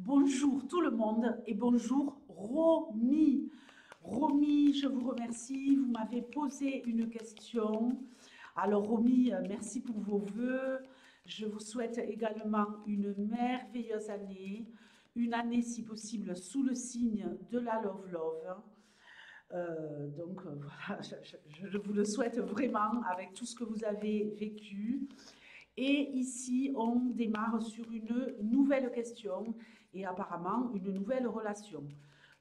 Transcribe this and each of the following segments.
Bonjour tout le monde et bonjour Romy. Romy, je vous remercie. Vous m'avez posé une question. Alors Romy, merci pour vos vœux. Je vous souhaite également une merveilleuse année. Une année si possible sous le signe de la Love Love. Voilà, je vous le souhaite vraiment avec tout ce que vous avez vécu. Et ici, on démarre sur une nouvelle question et apparemment une nouvelle relation.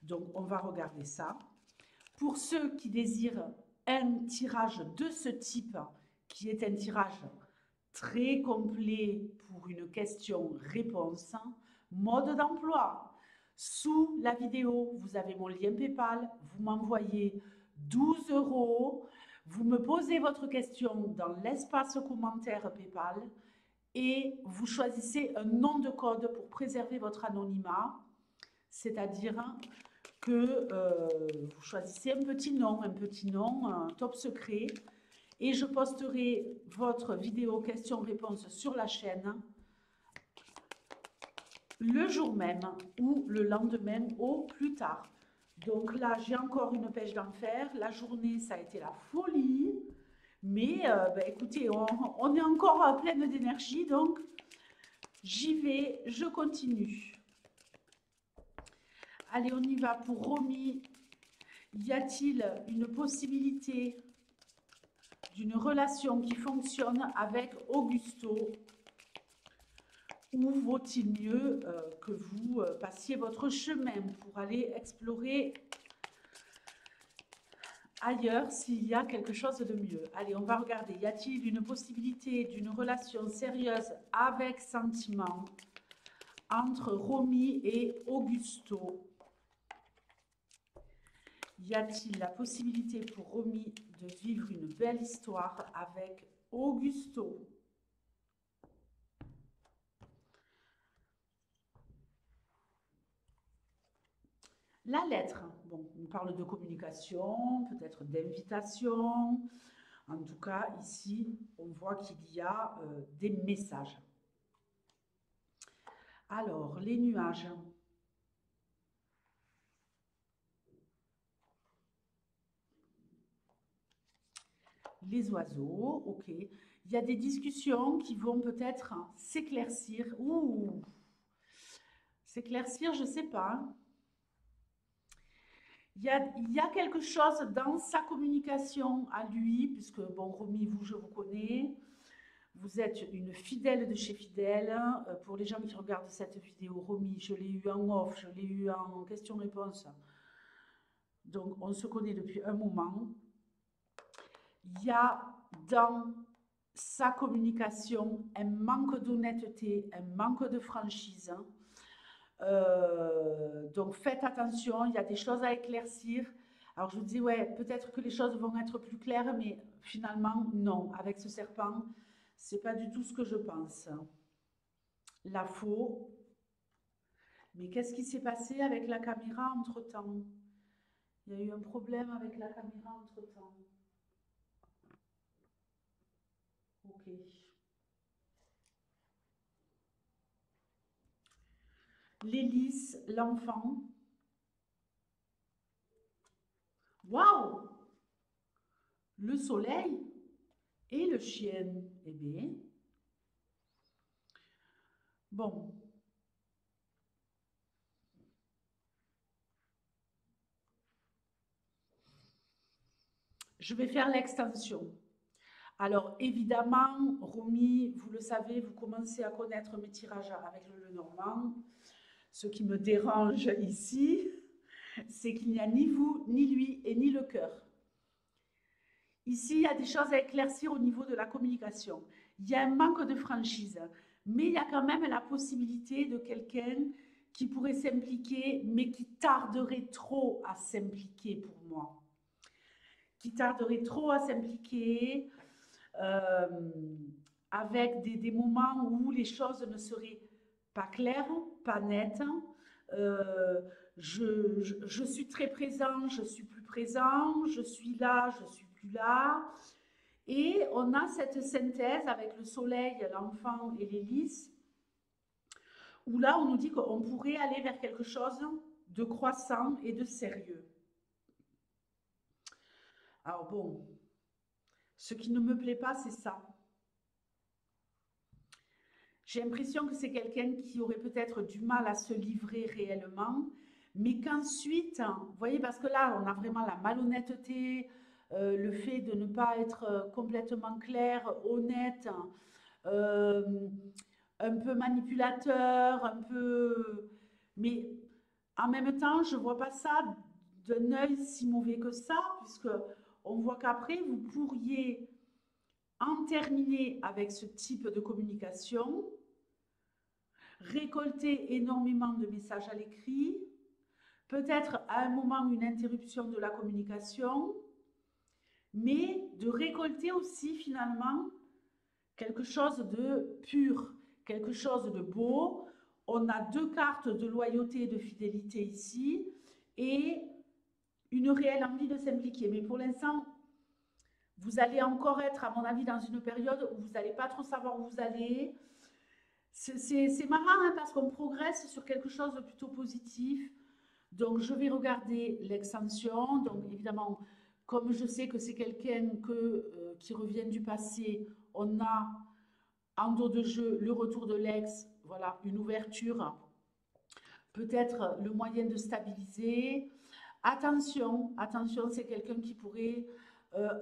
Donc, on va regarder ça. Pour ceux qui désirent un tirage de ce type, qui est un tirage très complet pour une question-réponse, mode d'emploi. Sous la vidéo, vous avez mon lien PayPal, vous m'envoyez 12 euros, vous me posez votre question dans l'espace commentaire PayPal et vous choisissez un nom de code pour préserver votre anonymat, c'est-à-dire que vous choisissez un petit nom, un top secret, et je posterai votre vidéo question-réponse sur la chaîne le jour même ou le lendemain au plus tard. Donc là, j'ai encore une pêche d'enfer. La journée, ça a été la folie. Mais écoutez, on est encore pleine d'énergie, donc j'y vais, je continue. Allez, on y va pour Romy. Y a-t-il une possibilité d'une relation qui fonctionne avec Augusto? Ou vaut-il mieux que vous passiez votre chemin pour aller explorer ailleurs s'il y a quelque chose de mieux? Allez, on va regarder. Y a-t-il une possibilité d'une relation sérieuse avec sentiment entre Romy et Augusto? Y a-t-il la possibilité pour Romy de vivre une belle histoire avec Augusto? La lettre, bon, on parle de communication, peut-être d'invitation. En tout cas, ici, on voit qu'il y a des messages. Alors, les nuages. Les oiseaux, ok. Il y a des discussions qui vont peut-être s'éclaircir. Ouh, s'éclaircir, je ne sais pas. Il y a quelque chose dans sa communication à lui, puisque, bon, Romy, vous, je vous connais. Vous êtes une fidèle de chez Fidèle. Pour les gens qui regardent cette vidéo, Romy, je l'ai eu en off, je l'ai eu en question-réponse. Donc, on se connaît depuis un moment. Il y a dans sa communication un manque d'honnêteté, un manque de franchise. Donc, faites attention, il y a des choses à éclaircir. Alors, je vous dis, ouais, peut-être que les choses vont être plus claires, mais finalement, non. Avec ce serpent, c'est pas du tout ce que je pense. La faux. Mais qu'est-ce qui s'est passé avec la caméra entre-temps? Il y a eu un problème avec la caméra entre-temps. Ok. L'hélice, l'enfant. Waouh! Le soleil et le chien. Eh bien, bon, je vais faire l'extension. Alors, évidemment, Romy, vous le savez, vous commencez à connaître mes tirages avec le Lenormand. Ce qui me dérange ici, c'est qu'il n'y a ni vous, ni lui et ni le cœur. Ici, il y a des choses à éclaircir au niveau de la communication. Il y a un manque de franchise, mais il y a quand même la possibilité de quelqu'un qui pourrait s'impliquer, mais qui tarderait trop à s'impliquer pour moi. Qui tarderait trop à s'impliquer euh, avec des moments où les choses ne seraient pas claires, pas nettes. Euh, je suis très présent, je suis plus présent, je suis là, je suis plus là. Et on a cette synthèse avec le soleil, l'enfant et l'hélice, où là, on nous dit qu'on pourrait aller vers quelque chose de croissant et de sérieux. Alors bon, ce qui ne me plaît pas, c'est ça. J'ai l'impression que c'est quelqu'un qui aurait peut-être du mal à se livrer réellement, mais qu'ensuite, vous voyez, parce que là, on a vraiment la malhonnêteté, le fait de ne pas être complètement clair, honnête, euh, un peu manipulateur, un peu... Mais en même temps, je ne vois pas ça d'un œil si mauvais que ça, puisque on voit qu'après, vous pourriez en terminer avec ce type de communication, récolter énormément de messages à l'écrit, peut-être à un moment une interruption de la communication, mais de récolter aussi finalement quelque chose de pur, quelque chose de beau. On a deux cartes de loyauté et de fidélité ici et une réelle envie de s'impliquer. Mais pour l'instant, vous allez encore être, à mon avis, dans une période où vous n'allez pas trop savoir où vous allez. C'est marrant hein, parce qu'on progresse sur quelque chose de plutôt positif. Donc, je vais regarder l'extension. Donc, évidemment, comme je sais que c'est quelqu'un qui revient du passé, on a en dos de jeu le retour de l'ex, voilà, une ouverture, peut-être le moyen de stabiliser. Attention, attention, c'est quelqu'un qui pourrait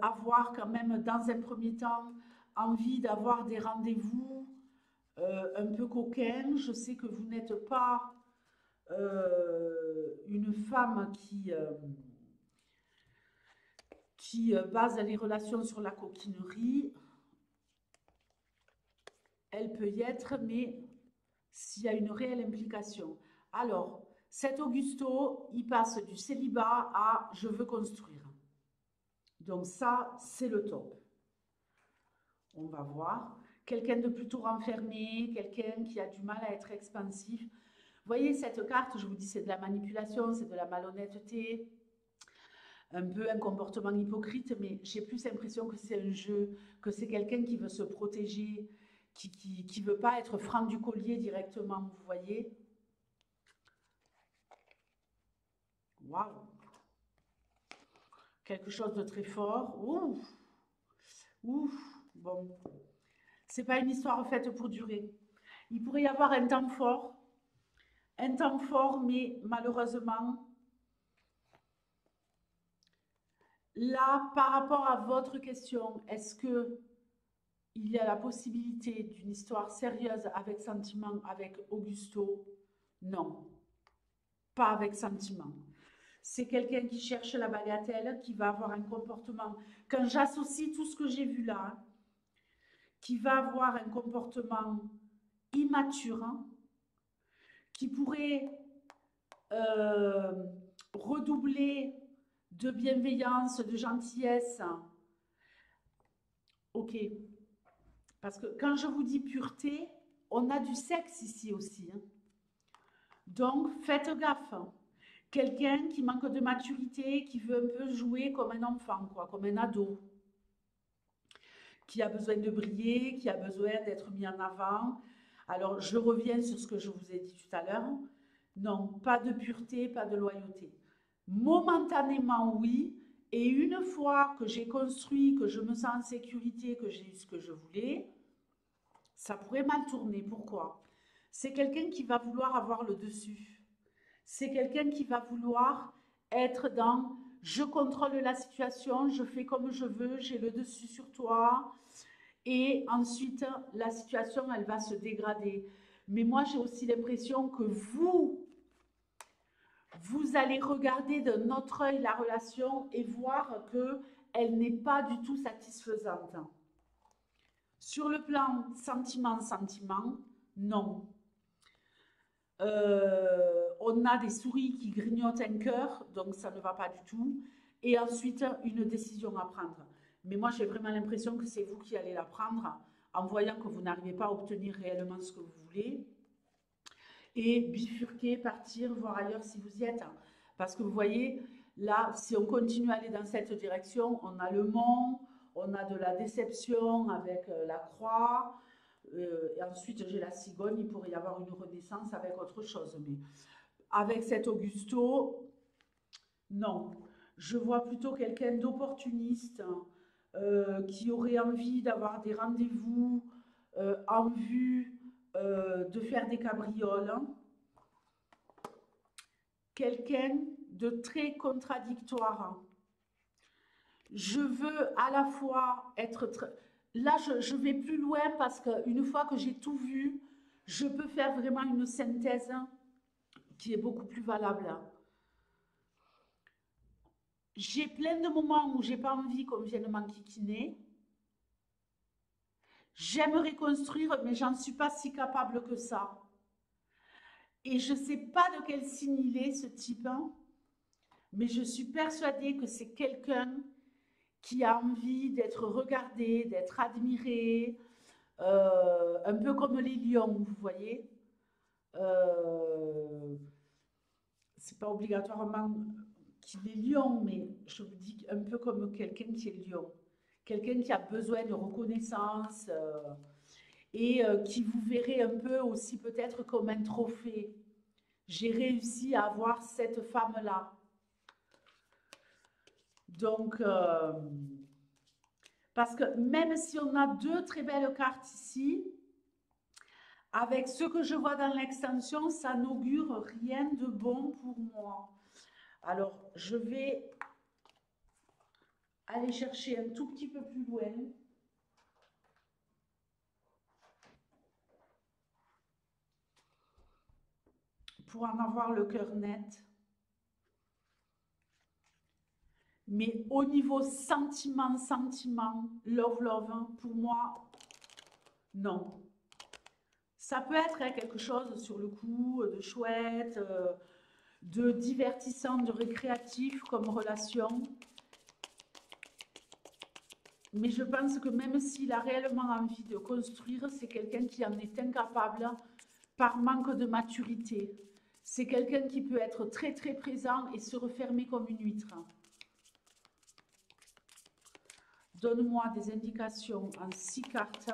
avoir quand même dans un premier temps envie d'avoir des rendez-vous un peu coquins. Je sais que vous n'êtes pas une femme qui base les relations sur la coquinerie. Elle peut y être, mais s'il y a une réelle implication. Alors, cet Augusto, il passe du célibat à je veux construire. Donc ça, c'est le top. On va voir. Quelqu'un de plutôt renfermé, quelqu'un qui a du mal à être expansif. Vous voyez, cette carte, je vous dis, c'est de la manipulation, c'est de la malhonnêteté, un peu un comportement hypocrite, mais j'ai plus l'impression que c'est un jeu, que c'est quelqu'un qui veut se protéger, qui veut pas être franc du collier directement, vous voyez. Waouh! Quelque chose de très fort. Ouf! Ouf! Bon, c'est pas une histoire faite pour durer. Il pourrait y avoir un temps fort, mais malheureusement, là, par rapport à votre question, est-ce que il y a la possibilité d'une histoire sérieuse avec sentiment avec Augusto? Non, pas avec sentiment. C'est quelqu'un qui cherche la bagatelle, qui va avoir un comportement, quand j'associe tout ce que j'ai vu là, qui va avoir un comportement immature, hein, qui pourrait euh, redoubler de bienveillance, de gentillesse. Ok, parce que quand je vous dis pureté, on a du sexe ici aussi. Hein. Donc, faites gaffe. Quelqu'un qui manque de maturité, qui veut un peu jouer comme un enfant, quoi, comme un ado, qui a besoin de briller, qui a besoin d'être mis en avant. Alors, je reviens sur ce que je vous ai dit tout à l'heure. Non, pas de pureté, pas de loyauté. Momentanément, oui. Et une fois que j'ai construit, que je me sens en sécurité, que j'ai eu ce que je voulais, ça pourrait mal tourner. Pourquoi? C'est quelqu'un qui va vouloir avoir le dessus. C'est quelqu'un qui va vouloir être dans je contrôle la situation, je fais comme je veux, j'ai le dessus sur toi. Et ensuite, la situation, elle va se dégrader. Mais moi, j'ai aussi l'impression que vous allez regarder d'un autre œil la relation et voir qu'elle n'est pas du tout satisfaisante. Sur le plan sentiment, non. On a des souris qui grignotent un cœur, donc ça ne va pas du tout. Et ensuite, une décision à prendre. Mais moi, j'ai vraiment l'impression que c'est vous qui allez la prendre en voyant que vous n'arrivez pas à obtenir réellement ce que vous voulez. Et bifurquer, partir, voir ailleurs si vous y êtes. Parce que vous voyez, là, si on continue à aller dans cette direction, on a le mont, on a de la déception avec la croix. Et ensuite, j'ai la cigogne, il pourrait y avoir une renaissance avec autre chose. Mais avec cet Augusto, non. Je vois plutôt quelqu'un d'opportuniste qui aurait envie d'avoir des rendez-vous en vue de faire des cabrioles. Quelqu'un de très contradictoire. Je veux à la fois être... Là, je vais plus loin parce qu'une fois que j'ai tout vu, je peux faire vraiment une synthèse qui est beaucoup plus valable. J'ai plein de moments où j'ai pas envie qu'on vienne m'enquiquiner. J'aimerais construire, mais j'en suis pas si capable que ça. Et je sais pas de quel signe il est, ce type, hein, mais je suis persuadée que c'est quelqu'un qui a envie d'être regardé, d'être admiré, un peu comme les lions, vous voyez. Euh, c'est pas obligatoirement qu'il est lion, mais je vous dis un peu comme quelqu'un qui est lion. Quelqu'un qui a besoin de reconnaissance et qui vous verrez un peu aussi peut-être comme un trophée. J'ai réussi à avoir cette femme-là. Donc, parce que même si on a deux très belles cartes ici, avec ce que je vois dans l'extension, ça n'augure rien de bon pour moi. Alors, je vais aller chercher un tout petit peu plus loin. Pour en avoir le cœur net. Mais au niveau sentiment, love, pour moi, non. Ça peut être quelque chose sur le coup de chouette, de divertissant, de récréatif comme relation. Mais je pense que même s'il a réellement envie de construire, c'est quelqu'un qui en est incapable par manque de maturité. C'est quelqu'un qui peut être très très présent et se refermer comme une huître. Donne-moi des indications en 6 cartes,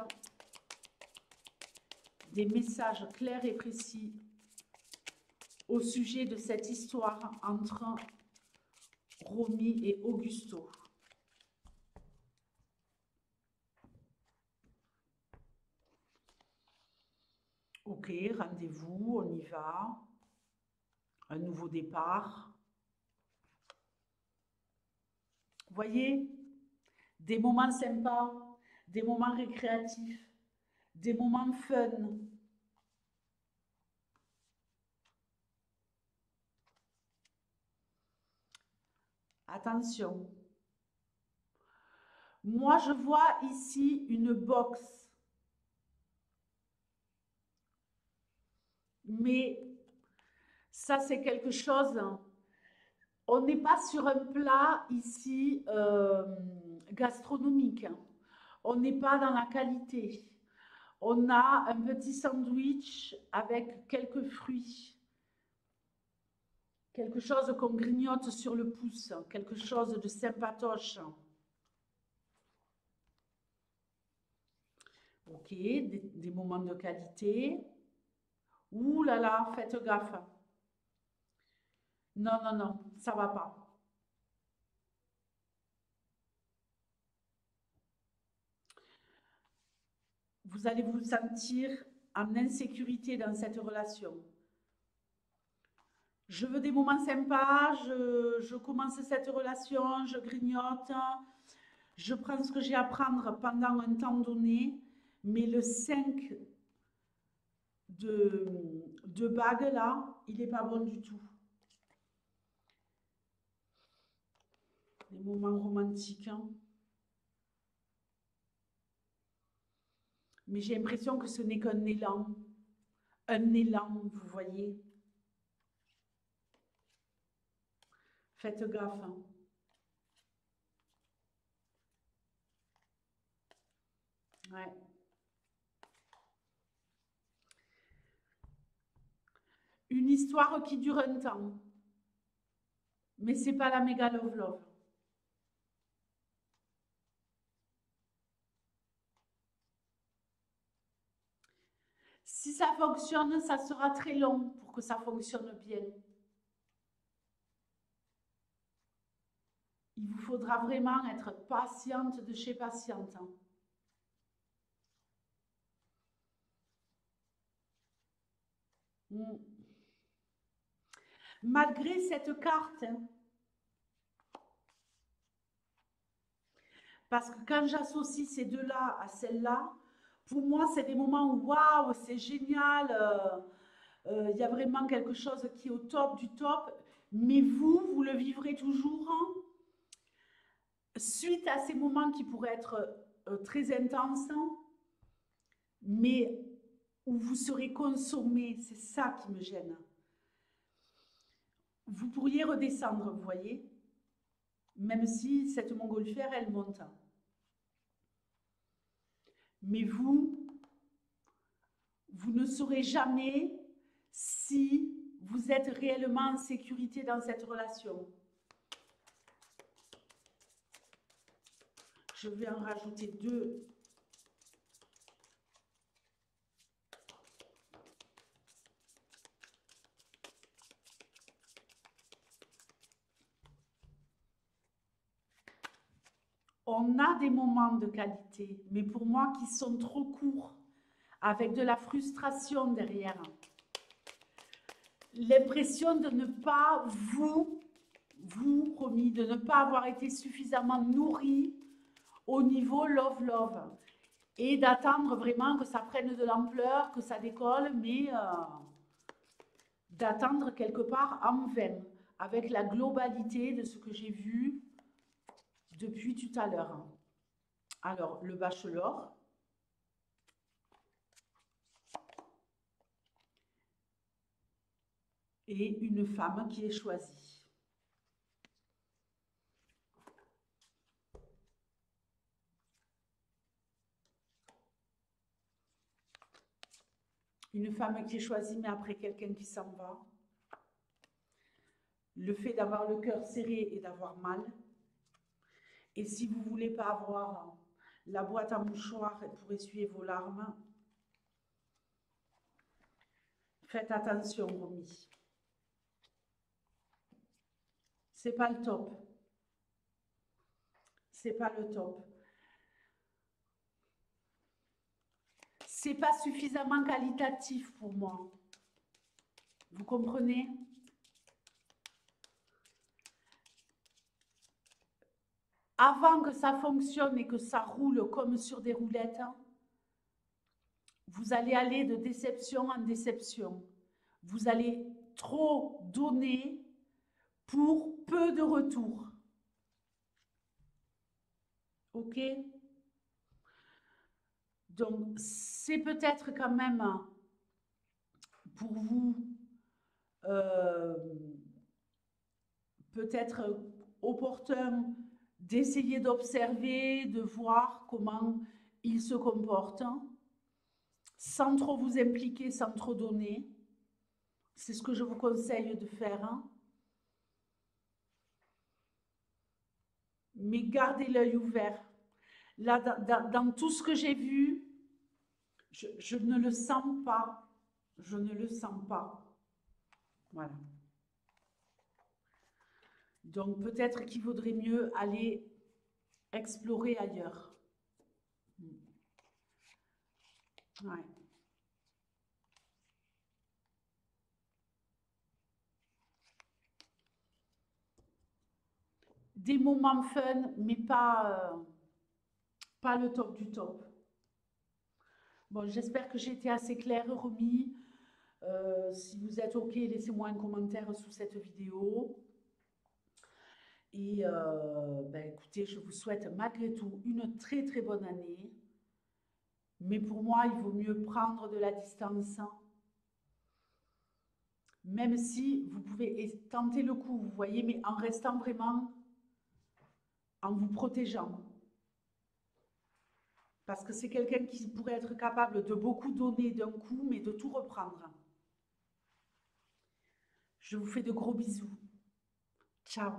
des messages clairs et précis au sujet de cette histoire entre Romy et Augusto. Ok, rendez-vous, on y va. Un nouveau départ. Voyez, des moments sympas, des moments récréatifs, des moments fun. Attention. Moi, je vois ici une box. Mais ça, c'est quelque chose. On n'est pas sur un plat ici gastronomique. On n'est pas dans la qualité. On a un petit sandwich avec quelques fruits. Quelque chose qu'on grignote sur le pouce. Quelque chose de sympatoche. Ok, des moments de qualité. Ouh là là, faites gaffe. Non, non, non, ça va pas. Vous allez vous sentir en insécurité dans cette relation. Je veux des moments sympas, je commence cette relation, je grignote, je prends ce que j'ai à prendre pendant un temps donné, mais le 5 de bague là, il n'est pas bon du tout. Les moments romantiques, hein. Mais j'ai l'impression que ce n'est qu'un élan. Un élan, vous voyez. Faites gaffe, hein. Ouais. Une histoire qui dure un temps. Mais c'est pas la méga love love. Si ça fonctionne, ça sera très long pour que ça fonctionne bien. Il vous faudra vraiment être patiente de chez patiente. Malgré cette carte, parce que quand j'associe ces deux-là à celle-là, pour moi, c'est des moments où, waouh, c'est génial, il y a vraiment quelque chose qui est au top du top, mais vous le vivrez toujours suite à ces moments qui pourraient être très intenses, mais où vous serez consommé, c'est ça qui me gêne. Vous pourriez redescendre, vous voyez, même si cette montgolfière, elle monte. Mais vous ne saurez jamais si vous êtes réellement en sécurité dans cette relation. Je vais en rajouter deux. On a des moments de qualité, mais pour moi qui sont trop courts, avec de la frustration derrière. L'impression de ne pas vous, promis, de ne pas avoir été suffisamment nourri au niveau love. Et d'attendre vraiment que ça prenne de l'ampleur, que ça décolle, mais d'attendre quelque part en vain, avec la globalité de ce que j'ai vu depuis tout à l'heure. Alors, le bachelor. Et une femme qui est choisie. Une femme qui est choisie, mais après quelqu'un qui s'en va. Le fait d'avoir le cœur serré et d'avoir mal. Et si vous ne voulez pas avoir la boîte à mouchoirs pour essuyer vos larmes, faites attention, Romy. C'est pas le top. C'est pas le top. C'est pas suffisamment qualitatif pour moi. Vous comprenez? Avant que ça fonctionne et que ça roule comme sur des roulettes, vous allez aller de déception en déception. Vous allez trop donner pour peu de retour. Ok? Donc, c'est peut-être quand même pour vous peut-être opportun d'essayer d'observer, de voir comment il se comporte, sans trop vous impliquer, sans trop donner. C'est ce que je vous conseille de faire. Mais gardez l'œil ouvert. Là, dans tout ce que j'ai vu, je ne le sens pas. Je ne le sens pas. Voilà. Donc peut-être qu'il vaudrait mieux aller explorer ailleurs. Ouais. Des moments fun, mais pas le top du top. Bon, j'espère que j'ai été assez claire, Romy. Si vous êtes OK, laissez-moi un commentaire sous cette vidéo. Et ben, écoutez, je vous souhaite malgré tout une très très bonne année. Mais pour moi, il vaut mieux prendre de la distance. Même si vous pouvez tenter le coup, vous voyez, mais en restant vraiment, en vous protégeant. Parce que c'est quelqu'un qui pourrait être capable de beaucoup donner d'un coup, mais de tout reprendre. Je vous fais de gros bisous. Ciao.